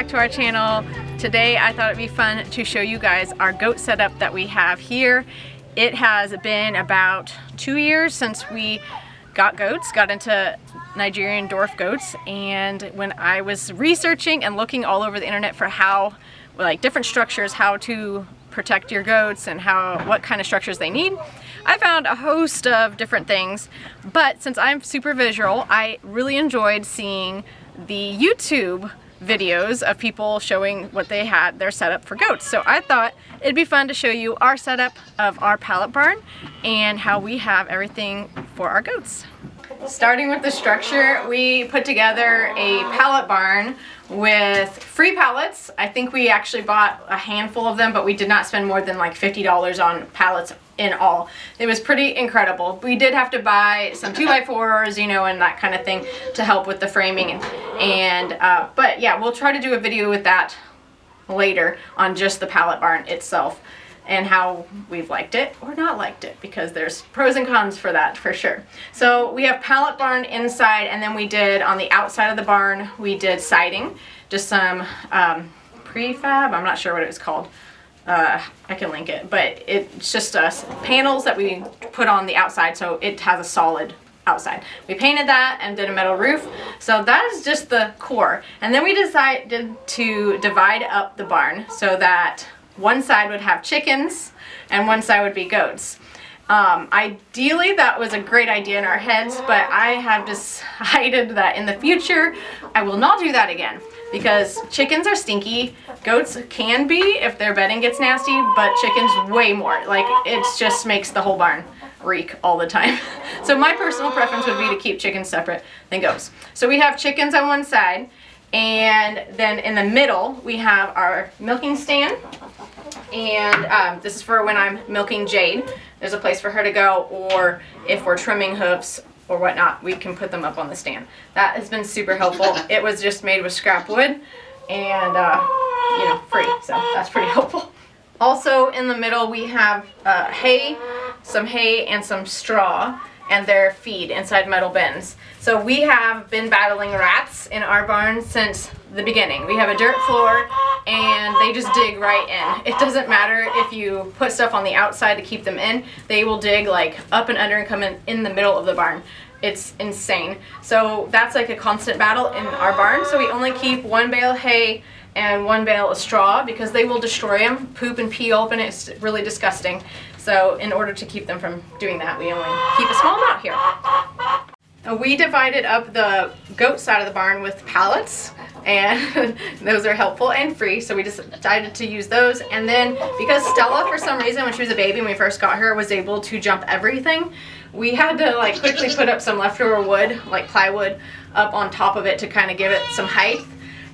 to our channel. Today I thought it'd be fun to show you guys our goat setup that we have here. It has been about 2 years since we got into Nigerian Dwarf goats, and when I was researching and looking all over the internet for how, like, different structures, how to protect your goats and what kind of structures they need, I found a host of different things. But since I'm super visual, I really enjoyed seeing the YouTube videos of people showing what they had their setup for goats. So I thought it'd be fun to show you our setup of our pallet barn and how we have everything for our goats. Starting with the structure, we put together a pallet barn with free pallets. I think we actually bought a handful of them, but we did not spend more than like $50 on pallets in all. It was pretty incredible. We did have to buy some 2x4s, you know, and that kind of thing to help with the framing. But yeah, we'll try to do a video with that later on just the pallet barn itself and how we've liked it or not liked it, because there's pros and cons for that for sure. So we have pallet barn inside, and then we did on the outside of the barn, we did siding, just some prefab, I'm not sure what it was called. I can link it, but it's just panels that we put on the outside so it has a solid outside. We painted that and did a metal roof. So that is just the core. And then we decided to divide up the barn so that one side would have chickens and one side would be goats. Ideally, that was a great idea in our heads, but I have decided that in the future, I will not do that again, because chickens are stinky. Goats can be if their bedding gets nasty, but chickens way more. Like, it just makes the whole barn reek all the time. So my personal preference would be to keep chickens separate than goats. So we have chickens on one side, and then in the middle, we have our milking stand. And this is for when I'm milking Jade. There's a place for her to go, or if we're trimming hoofs or whatnot, we can put them up on the stand. That has been super helpful. It was just made with scrap wood and, you know, free, so that's pretty helpful. Also in the middle we have some hay and some straw, and their feed inside metal bins. So we have been battling rats in our barn since the beginning. We have a dirt floor and they just dig right in. It doesn't matter if you put stuff on the outside to keep them in, they will dig like up and under and come in the middle of the barn. It's insane. So that's like a constant battle in our barn. So we only keep one bale of hay and one bale of straw because they will destroy them, poop and pee open. It's really disgusting. So in order to keep them from doing that, we only keep a small amount here. We divided up the goat side of the barn with pallets, and those are helpful and free, so we just decided to use those. And then because Stella, for some reason, when she was a baby, when we first got her, was able to jump everything, we had to like quickly put up some leftover wood, like plywood, up on top of it to kind of give it some height.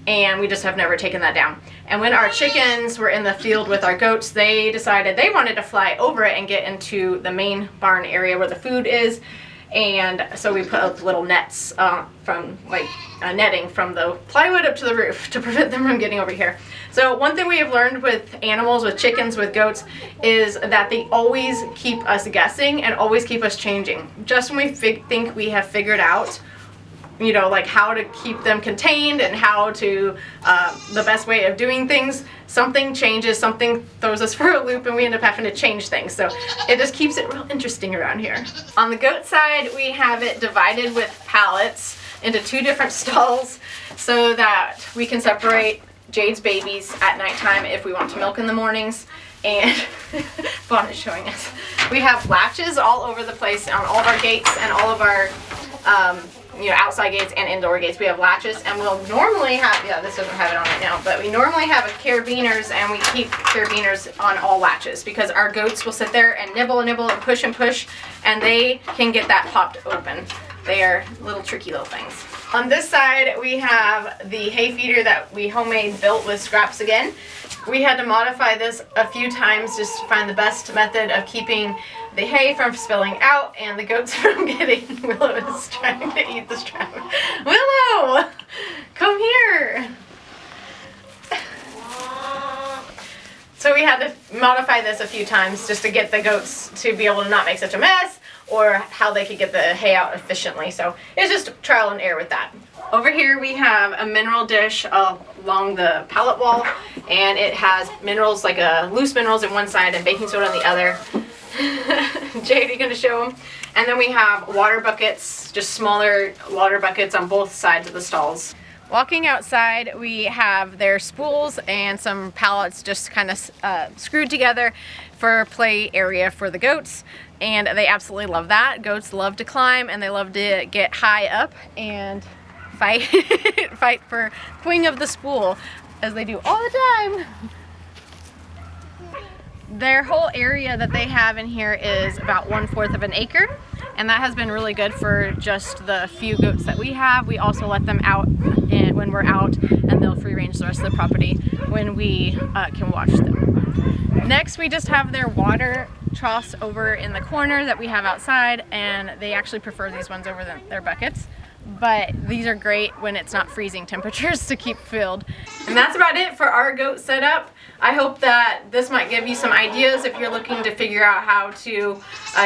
And we just have never taken that down. And when our chickens were in the field with our goats, they decided they wanted to fly over it and get into the main barn area where the food is. And so we put up little nets from like netting from the plywood up to the roof to prevent them from getting over here. So one thing we have learned with animals, with chickens, with goats, is that they always keep us guessing and always keep us changing. Just when we think we have figured out, you know, like how to keep them contained and how to, the best way of doing things, something changes, something throws us for a loop, and we end up having to change things. So it just keeps it real interesting around here. On the goat side, we have it divided with pallets into 2 different stalls so that we can separate Jade's babies at nighttime if we want to milk in the mornings. And Fawn is showing us. We have latches all over the place on all of our gates and all of our you know, outside gates and indoor gates. We have latches, and we'll normally have, yeah, this doesn't have it on right now, but we normally have a carabiners, and we keep carabiners on all latches because our goats will sit there and nibble and nibble and push, and they can get that popped open. They are little tricky little things. On this side, we have the hay feeder that we homemade built with scraps again. We had to modify this a few times just to find the best method of keeping the hay from spilling out and the goats from getting. Willow is trying to eat the strap. Willow! Come here! So we had to modify this a few times just to get the goats to be able to not make such a mess, or how they could get the hay out efficiently. So it's just trial and error with that. Over here we have a mineral dish along the pallet wall, and it has minerals, like loose minerals in one side and baking soda on the other. Jade, are you going to show them? And then we have water buckets, just smaller water buckets on both sides of the stalls. Walking outside, we have their spools and some pallets just kind of screwed together for play area for the goats, and they absolutely love that. Goats love to climb, and they love to get high up and fight fight for queen of the spool, as they do all the time. Their whole area that they have in here is about 1/4 of an acre, and that has been really good for just the few goats that we have. We also let them out when we're out, and they'll free range the rest of the property when we can watch them. Next, we just have their water troughs over in the corner that we have outside, and they actually prefer these ones over their buckets. But these are great when it's not freezing temperatures to keep filled. And that's about it for our goat setup. I hope that this might give you some ideas if you're looking to figure out how to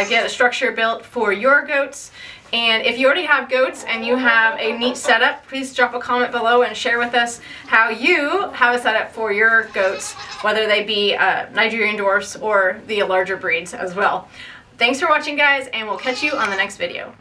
get a structure built for your goats. And if you already have goats and you have a neat setup, please drop a comment below and share with us how you have a setup for your goats, whether they be Nigerian Dwarfs or the larger breeds as well. Thanks for watching, guys, and we'll catch you on the next video.